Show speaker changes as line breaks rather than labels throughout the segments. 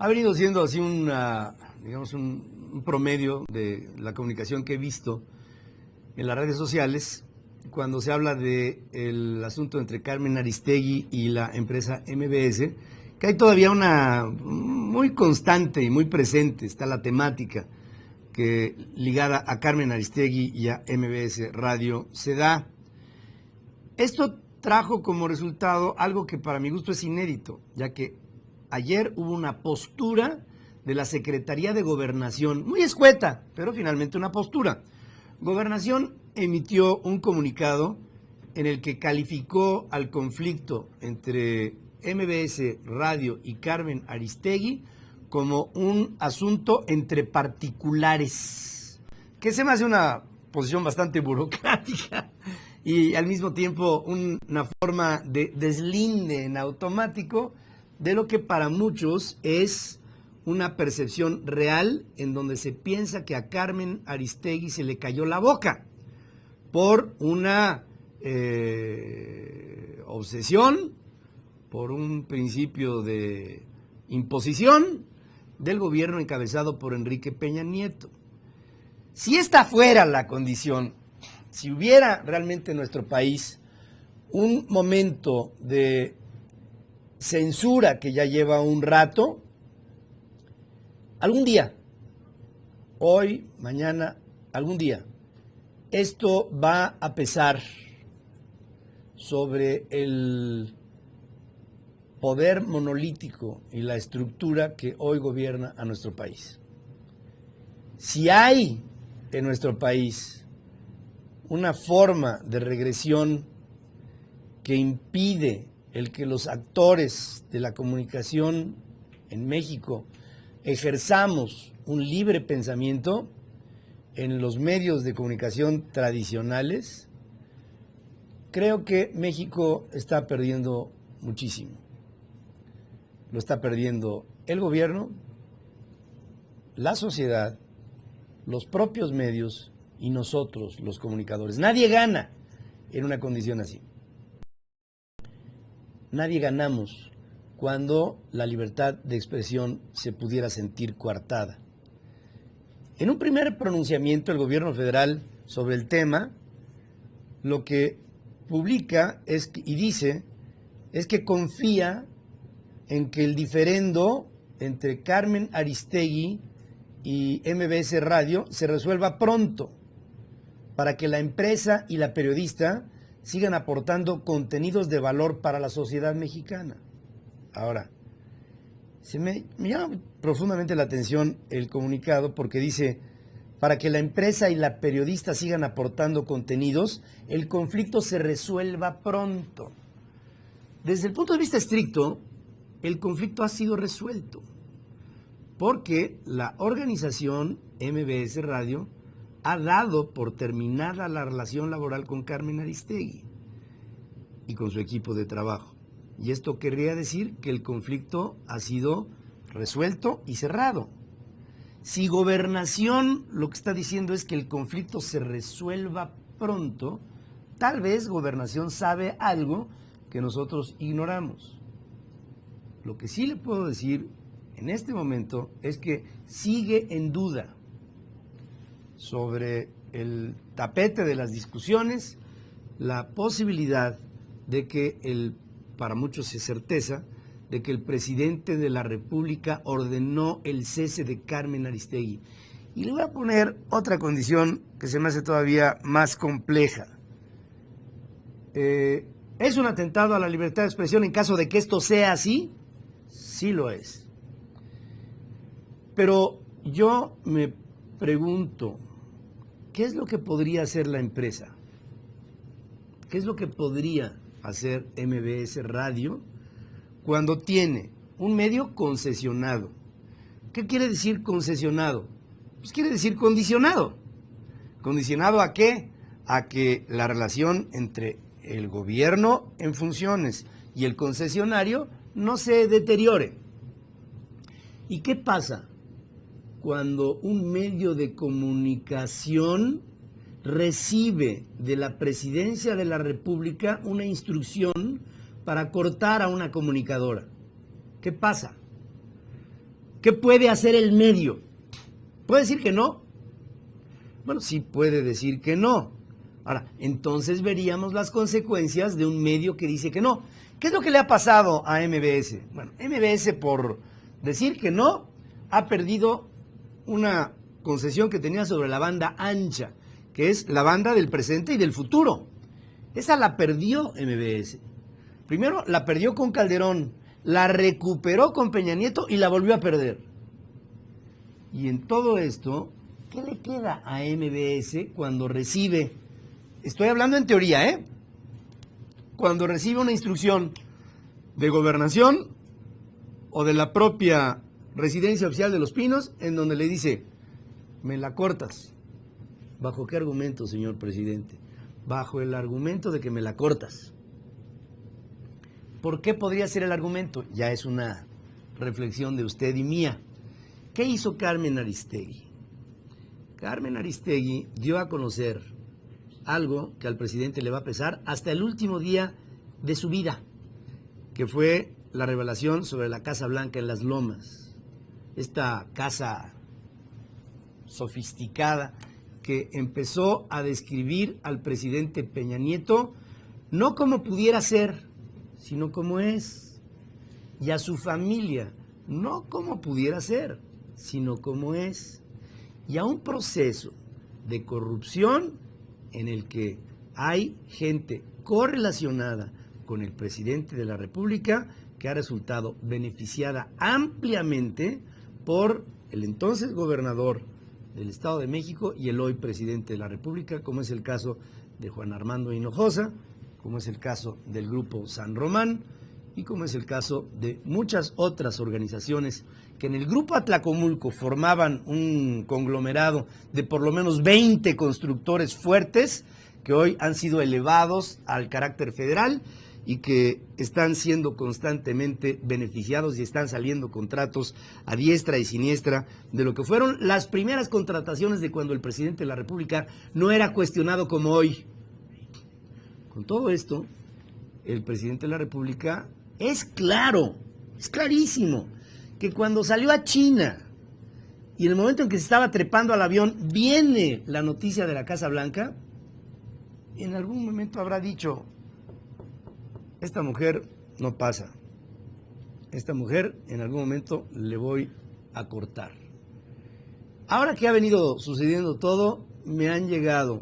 Ha venido siendo así digamos, un promedio de la comunicación que he visto en las redes sociales cuando se habla del asunto entre Carmen Aristegui y la empresa MBS, que hay todavía una muy constante y muy presente, está la temática que ligada a Carmen Aristegui y a MBS Radio se da. Esto trajo como resultado algo que para mi gusto es inédito, ya que ayer hubo una postura de la Secretaría de Gobernación, muy escueta, pero finalmente una postura. Gobernación emitió un comunicado en el que calificó al conflicto entre MBS Radio y Carmen Aristegui como un asunto entre particulares, que se me hace una posición bastante burocrática y al mismo tiempo una forma de deslinde en automático de lo que para muchos es una percepción real en donde se piensa que a Carmen Aristegui se le cayó la boca por una obsesión, por un principio de imposición del gobierno encabezado por Enrique Peña Nieto. Si esta fuera la condición, si hubiera realmente en nuestro país un momento de censura que ya lleva un rato, algún día, hoy, mañana, algún día, esto va a pesar sobre el poder monolítico y la estructura que hoy gobierna a nuestro país. Si hay en nuestro país una forma de regresión que impide el que los actores de la comunicación en México ejerzamos un libre pensamiento en los medios de comunicación tradicionales, creo que México está perdiendo muchísimo. Lo está perdiendo el gobierno, la sociedad, los propios medios y nosotros, los comunicadores. Nadie gana en una condición así. Nadie ganamos cuando la libertad de expresión se pudiera sentir coartada. En un primer pronunciamiento, el gobierno federal sobre el tema, lo que publica y dice es que confía en que el diferendo entre Carmen Aristegui y MBS Radio se resuelva pronto para que la empresa y la periodista sigan aportando contenidos de valor para la sociedad mexicana. Ahora, me llama profundamente la atención el comunicado porque dice, para que la empresa y la periodista sigan aportando contenidos, el conflicto se resuelva pronto. Desde el punto de vista estricto, el conflicto ha sido resuelto, porque la organización MBS Radio ha dado por terminada la relación laboral con Carmen Aristegui y con su equipo de trabajo. Y esto querría decir que el conflicto ha sido resuelto y cerrado. Si Gobernación lo que está diciendo es que el conflicto se resuelva pronto, tal vez Gobernación sabe algo que nosotros ignoramos. Lo que sí le puedo decir en este momento es que sigue en duda sobre el tapete de las discusiones la posibilidad de que para muchos es certeza, de que el presidente de la República ordenó el cese de Carmen Aristegui. Y le voy a poner otra condición que se me hace todavía más compleja. ¿Es un atentado a la libertad de expresión en caso de que esto sea así? Sí lo es. Pero yo me pregunto, ¿qué es lo que podría hacer la empresa? ¿Qué es lo que podría hacer MBS Radio cuando tiene un medio concesionado? ¿Qué quiere decir concesionado? Pues quiere decir condicionado. ¿Condicionado a qué? A que la relación entre el gobierno en funciones y el concesionario no se deteriore. ¿Y qué pasa cuando un medio de comunicación recibe de la Presidencia de la República una instrucción para cortar a una comunicadora? ¿Qué pasa? ¿Qué puede hacer el medio? ¿Puede decir que no? Bueno, sí puede decir que no. Ahora, entonces veríamos las consecuencias de un medio que dice que no. ¿Qué es lo que le ha pasado a MBS? Bueno, MBS, por decir que no, ha perdido una concesión que tenía sobre la banda ancha, que es la banda del presente y del futuro. Esa la perdió MBS. Primero la perdió con Calderón, la recuperó con Peña Nieto y la volvió a perder. Y en todo esto, ¿qué le queda a MBS cuando recibe, estoy hablando en teoría, cuando recibe una instrucción de gobernación o de la propia residencia oficial de Los Pinos, en donde le dice, me la cortas? ¿Bajo qué argumento, señor presidente? Bajo el argumento de que me la cortas. ¿Por qué podría ser el argumento? Ya es una reflexión de usted y mía. ¿Qué hizo Carmen Aristegui? Carmen Aristegui dio a conocer algo que al presidente le va a pesar hasta el último día de su vida, que fue la revelación sobre la Casa Blanca en Las Lomas. Esta casa sofisticada que empezó a describir al presidente Peña Nieto no como pudiera ser, sino como es, y a su familia no como pudiera ser, sino como es, y a un proceso de corrupción en el que hay gente correlacionada con el presidente de la República que ha resultado beneficiada ampliamente por el entonces gobernador del Estado de México y el hoy presidente de la República, como es el caso de Juan Armando Hinojosa, como es el caso del Grupo San Román y como es el caso de muchas otras organizaciones que en el Grupo Atlacomulco formaban un conglomerado de por lo menos 20 constructores fuertes que hoy han sido elevados al carácter federal y que están siendo constantemente beneficiados y están saliendo contratos a diestra y siniestra de lo que fueron las primeras contrataciones de cuando el presidente de la República no era cuestionado como hoy. Con todo esto, el presidente de la República es claro, es clarísimo, que cuando salió a China y en el momento en que se estaba trepando al avión viene la noticia de la Casa Blanca, en algún momento habrá dicho, esta mujer no pasa, esta mujer en algún momento le voy a cortar. Ahora que ha venido sucediendo todo, me han llegado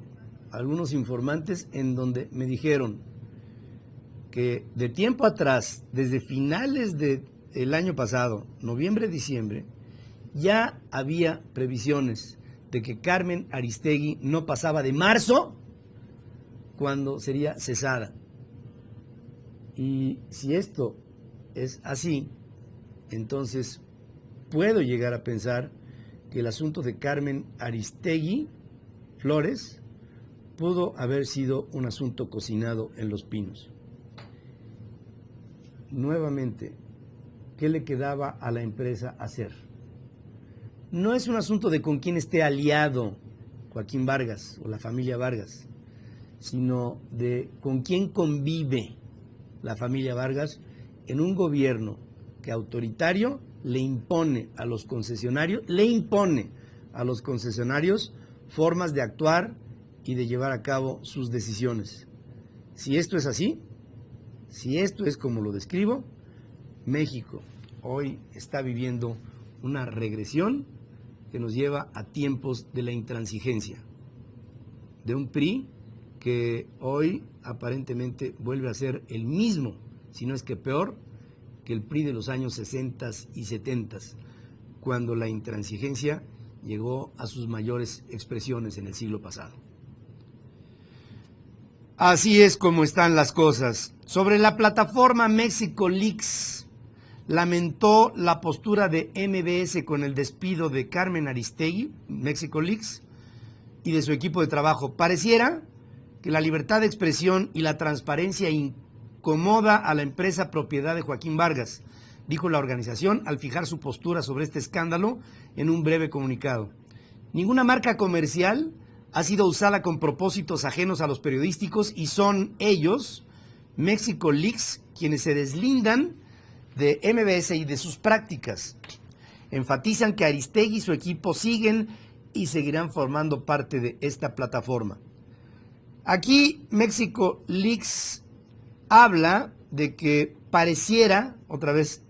algunos informantes en donde me dijeron que de tiempo atrás, desde finales del año pasado, noviembre, diciembre, ya había previsiones de que Carmen Aristegui no pasaba de marzo cuando sería cesada. Y si esto es así, entonces puedo llegar a pensar que el asunto de Carmen Aristegui Flores pudo haber sido un asunto cocinado en Los Pinos. Nuevamente, ¿qué le quedaba a la empresa hacer? No es un asunto de con quién esté aliado Joaquín Vargas o la familia Vargas, sino de con quién convive la familia Vargas en un gobierno que autoritario le impone a los concesionarios, formas de actuar y de llevar a cabo sus decisiones. Si esto es así, si esto es como lo describo, México hoy está viviendo una regresión que nos lleva a tiempos de la intransigencia, de un PRI que hoy aparentemente vuelve a ser el mismo, si no es que peor, que el PRI de los años 60 y 70, cuando la intransigencia llegó a sus mayores expresiones en el siglo pasado. Así es como están las cosas. Sobre la plataforma México Leaks, lamentó la postura de MBS con el despido de Carmen Aristegui, México Leaks, y de su equipo de trabajo. Pareciera que la libertad de expresión y la transparencia incomoda a la empresa propiedad de Joaquín Vargas, dijo la organización al fijar su postura sobre este escándalo en un breve comunicado. Ninguna marca comercial ha sido usada con propósitos ajenos a los periodísticos y son ellos, México Leaks, quienes se deslindan de MBS y de sus prácticas. Enfatizan que Aristegui y su equipo siguen y seguirán formando parte de esta plataforma. Aquí México Leaks habla de que pareciera, otra vez,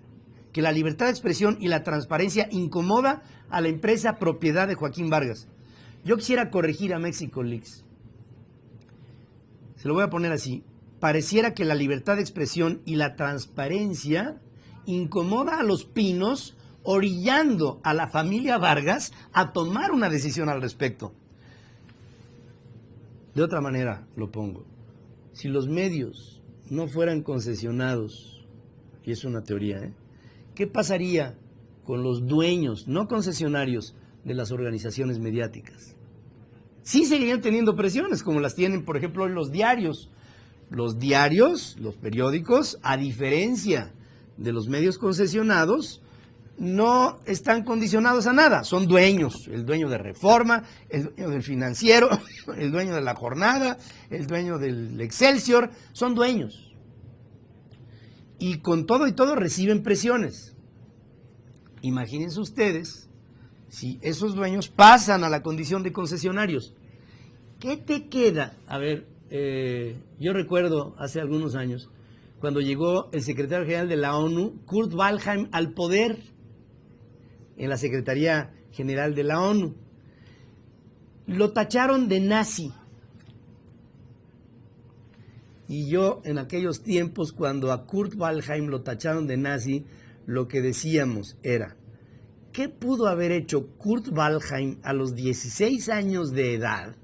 que la libertad de expresión y la transparencia incomoda a la empresa propiedad de Joaquín Vargas. Yo quisiera corregir a México Leaks. Se lo voy a poner así. Pareciera que la libertad de expresión y la transparencia incomoda a los Pinos, orillando a la familia Vargas a tomar una decisión al respecto. De otra manera lo pongo. Si los medios no fueran concesionados, y es una teoría, ¿qué pasaría con los dueños, no concesionarios, de las organizaciones mediáticas? Sí seguirían teniendo presiones, como las tienen, por ejemplo, los diarios. Los diarios, los periódicos, a diferencia de los medios concesionados, no están condicionados a nada. Son dueños. El dueño de Reforma, el dueño del Financiero, el dueño de La Jornada, el dueño del Excelsior. Son dueños. Y con todo y todo reciben presiones. Imagínense ustedes si esos dueños pasan a la condición de concesionarios. ¿Qué te queda? A ver, yo recuerdo hace algunos años, cuando llegó el secretario general de la ONU, Kurt Waldheim, al poder en la Secretaría General de la ONU. Lo tacharon de nazi. Y yo, en aquellos tiempos, cuando a Kurt Waldheim lo tacharon de nazi, lo que decíamos era: ¿qué pudo haber hecho Kurt Waldheim a los 16 años de edad,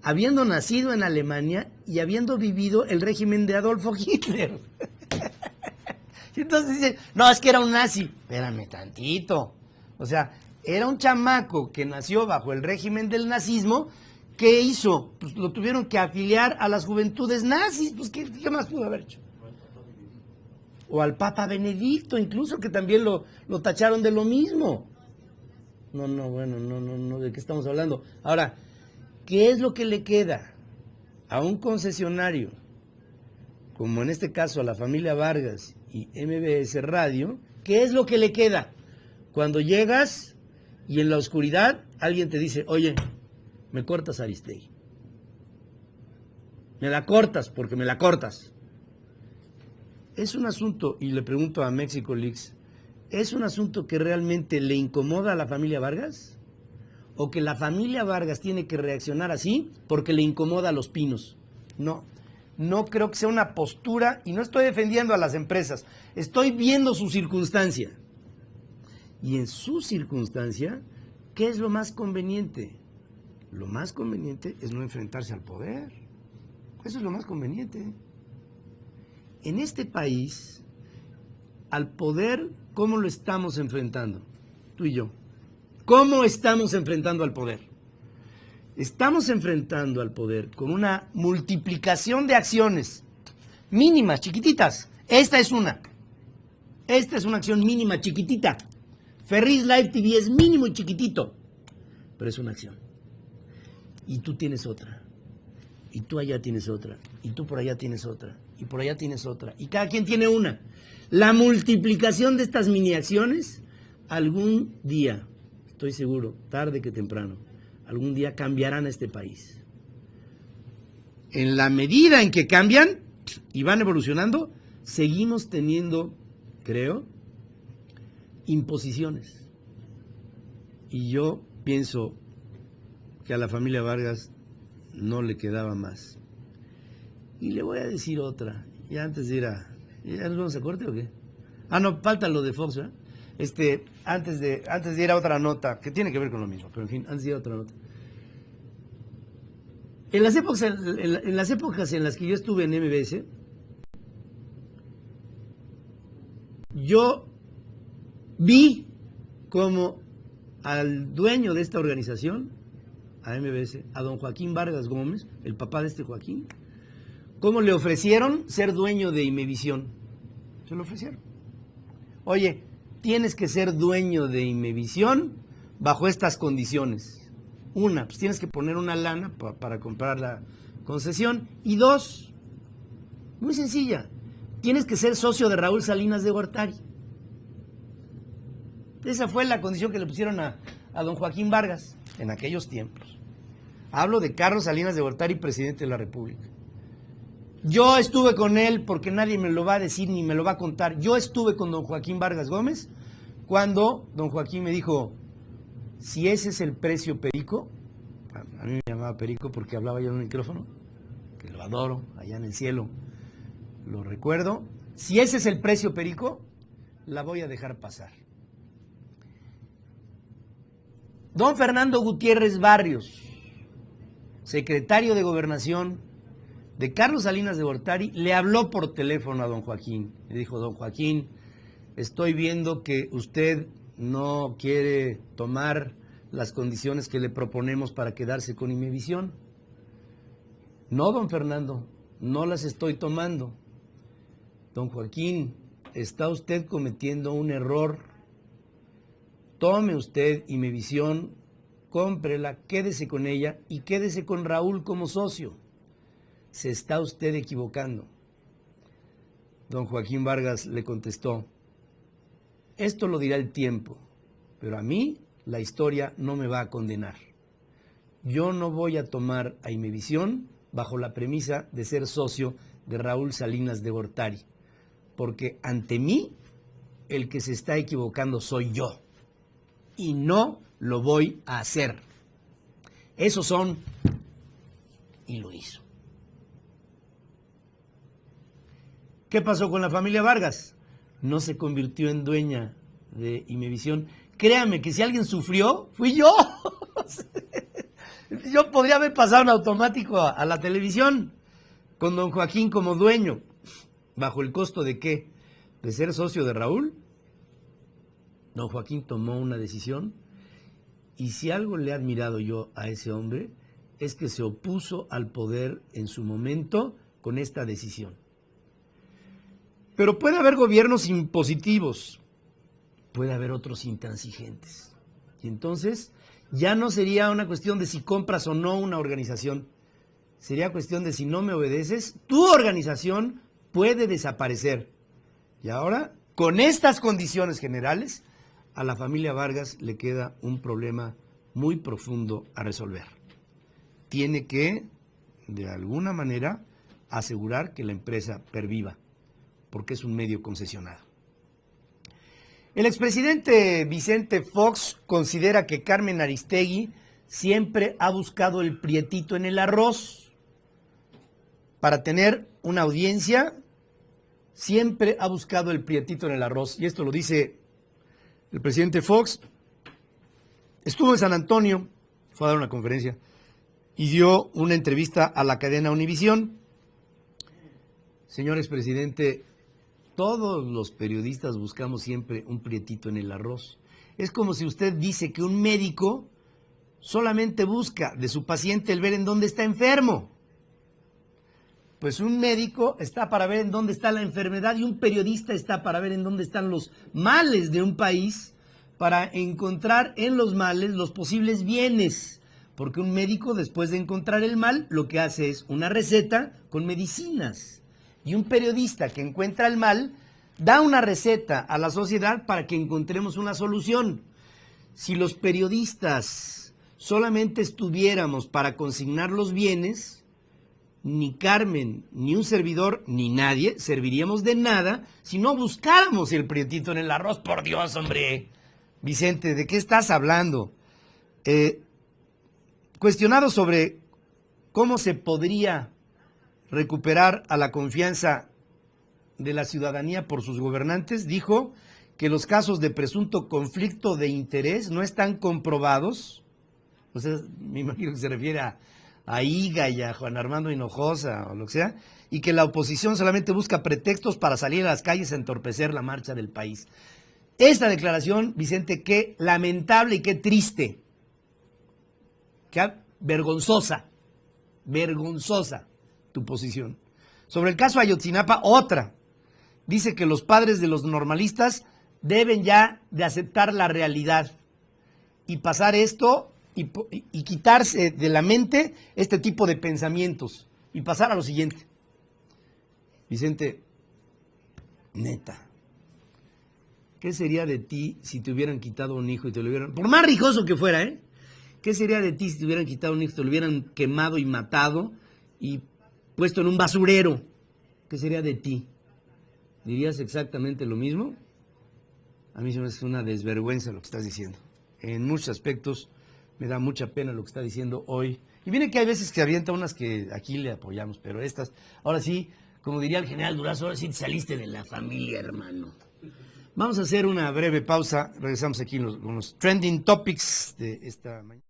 habiendo nacido en Alemania y habiendo vivido el régimen de Adolfo Hitler? Entonces dice, no, es que era un nazi. Espérame tantito. O sea, era un chamaco que nació bajo el régimen del nazismo. ¿Qué hizo? Pues lo tuvieron que afiliar a las juventudes nazis. Pues, ¿qué más pudo haber hecho? O al Papa Benedicto, incluso, que también lo tacharon de lo mismo. No, ¿de qué estamos hablando? Ahora, ¿qué es lo que le queda a un concesionario, como en este caso a la familia Vargas y MBS Radio? ¿Qué es lo que le queda? Cuando llegas y en la oscuridad alguien te dice, oye, me cortas Aristegui. Me la cortas porque me la cortas. Es un asunto, y le pregunto a México Leaks, ¿es un asunto que realmente le incomoda a la familia Vargas? ¿O que la familia Vargas tiene que reaccionar así porque le incomoda a los Pinos? No creo que sea una postura, y no estoy defendiendo a las empresas, estoy viendo su circunstancia. Y en su circunstancia, ¿qué es lo más conveniente? Lo más conveniente es no enfrentarse al poder. Eso es lo más conveniente. En este país, al poder, ¿cómo lo estamos enfrentando? Tú y yo. ¿Cómo estamos enfrentando al poder? Estamos enfrentando al poder con una multiplicación de acciones mínimas, chiquititas. Esta es una acción mínima, chiquitita. Ferris Live TV es mínimo y chiquitito, pero es una acción. Y tú tienes otra. Y tú allá tienes otra. Y tú por allá tienes otra. Y por allá tienes otra. Y cada quien tiene una. La multiplicación de estas mini acciones, algún día, estoy seguro, tarde que temprano, algún día cambiarán a este país. En la medida en que cambian y van evolucionando, seguimos teniendo, creo, imposiciones. Y yo pienso que a la familia Vargas no le quedaba más. Y le voy a decir otra, ya antes de ir a... ¿Ya nos vamos a corte o qué? Ah, no, falta lo de Fox, ¿eh? Antes de ir a otra nota, que tiene que ver con lo mismo, pero en fin, antes de ir a otra nota. En las épocas en las que yo estuve en MBS, yo vi como al dueño de esta organización, a MBS, a don Joaquín Vargas Gómez, el papá de este Joaquín, cómo le ofrecieron ser dueño de Imevisión. Se lo ofrecieron. Oye, tienes que ser dueño de Imevisión bajo estas condiciones. Una, pues tienes que poner una lana para comprar la concesión. Y dos, muy sencilla, tienes que ser socio de Raúl Salinas de Gortari. Esa fue la condición que le pusieron a don Joaquín Vargas en aquellos tiempos. Hablo de Carlos Salinas de Gortari, presidente de la República. Yo estuve con él, porque nadie me lo va a decir ni me lo va a contar. Yo estuve con don Joaquín Vargas Gómez cuando don Joaquín me dijo, si ese es el precio Perico, a mí me llamaba Perico porque hablaba yo en un micrófono, que lo adoro, allá en el cielo, lo recuerdo. Si ese es el precio Perico, la voy a dejar pasar. Don Fernando Gutiérrez Barrios, secretario de Gobernación de Carlos Salinas de Gortari, le habló por teléfono a don Joaquín. Le dijo, don Joaquín, estoy viendo que usted no quiere tomar las condiciones que le proponemos para quedarse con Imevisión. No, don Fernando, no las estoy tomando. Don Joaquín, está usted cometiendo un error. Tome usted Imevisión, cómprela, quédese con ella y quédese con Raúl como socio. Se está usted equivocando. Don Joaquín Vargas le contestó, esto lo dirá el tiempo, pero a mí la historia no me va a condenar. Yo no voy a tomar a Imevisión bajo la premisa de ser socio de Raúl Salinas de Gortari, porque ante mí el que se está equivocando soy yo, y no lo voy a hacer. Esos son, y lo hizo. ¿Qué pasó con la familia Vargas? No se convirtió en dueña de Imevisión. Créame que si alguien sufrió, fui yo. Yo podría haber pasado en automático a la televisión con don Joaquín como dueño. ¿Bajo el costo de qué? ¿De ser socio de Raúl? Don Joaquín tomó una decisión, y si algo le he admirado yo a ese hombre, es que se opuso al poder en su momento con esta decisión. Pero puede haber gobiernos impositivos, puede haber otros intransigentes. Y entonces ya no sería una cuestión de si compras o no una organización, sería cuestión de si no me obedeces, tu organización puede desaparecer. Y ahora, con estas condiciones generales, a la familia Vargas le queda un problema muy profundo a resolver. Tiene que, de alguna manera, asegurar que la empresa perviva, porque es un medio concesionado. El expresidente Vicente Fox considera que Carmen Aristegui siempre ha buscado el prietito en el arroz. Para tener una audiencia, siempre ha buscado el prietito en el arroz. Y esto lo dice el presidente Fox. Estuvo en San Antonio, fue a dar una conferencia y dio una entrevista a la cadena Univisión. Señor expresidente, todos los periodistas buscamos siempre un prietito en el arroz. Es como si usted dice que un médico solamente busca de su paciente el ver en dónde está enfermo. Pues un médico está para ver en dónde está la enfermedad y un periodista está para ver en dónde están los males de un país, para encontrar en los males los posibles bienes. Porque un médico, después de encontrar el mal, lo que hace es una receta con medicinas. Y un periodista que encuentra el mal da una receta a la sociedad para que encontremos una solución. Si los periodistas solamente estuviéramos para consignar los bienes, ni Carmen, ni un servidor, ni nadie serviríamos de nada si no buscáramos el prietito en el arroz. Por Dios, hombre. Vicente, ¿de qué estás hablando? Cuestionado sobre cómo se podría recuperar a la confianza de la ciudadanía por sus gobernantes, dijo que los casos de presunto conflicto de interés no están comprobados. O sea, me imagino que se refiere a Higa y a Juan Armando Hinojosa o lo que sea, y que la oposición solamente busca pretextos para salir a las calles a entorpecer la marcha del país. Esta declaración, Vicente, qué lamentable y qué triste, qué vergonzosa tu posición. Sobre el caso Ayotzinapa, otra. Dice que los padres de los normalistas deben ya de aceptar la realidad y pasar esto y quitarse de la mente este tipo de pensamientos y pasar a lo siguiente. Vicente, neta, ¿Qué sería de ti si te hubieran quitado un hijo y te lo hubieran... Por más rijoso que fuera, ¿eh? ¿Qué sería de ti si te hubieran quitado un hijo y te lo hubieran quemado y matado y puesto en un basurero? ¿Qué sería de ti? ¿Dirías exactamente lo mismo? A mí se me hace una desvergüenza lo que estás diciendo. En muchos aspectos me da mucha pena lo que está diciendo hoy. Y viene que hay veces que avienta unas que aquí le apoyamos, pero estas, ahora sí, como diría el general Durazo, ahora sí te saliste de la familia, hermano. Vamos a hacer una breve pausa. Regresamos aquí con los trending topics de esta mañana.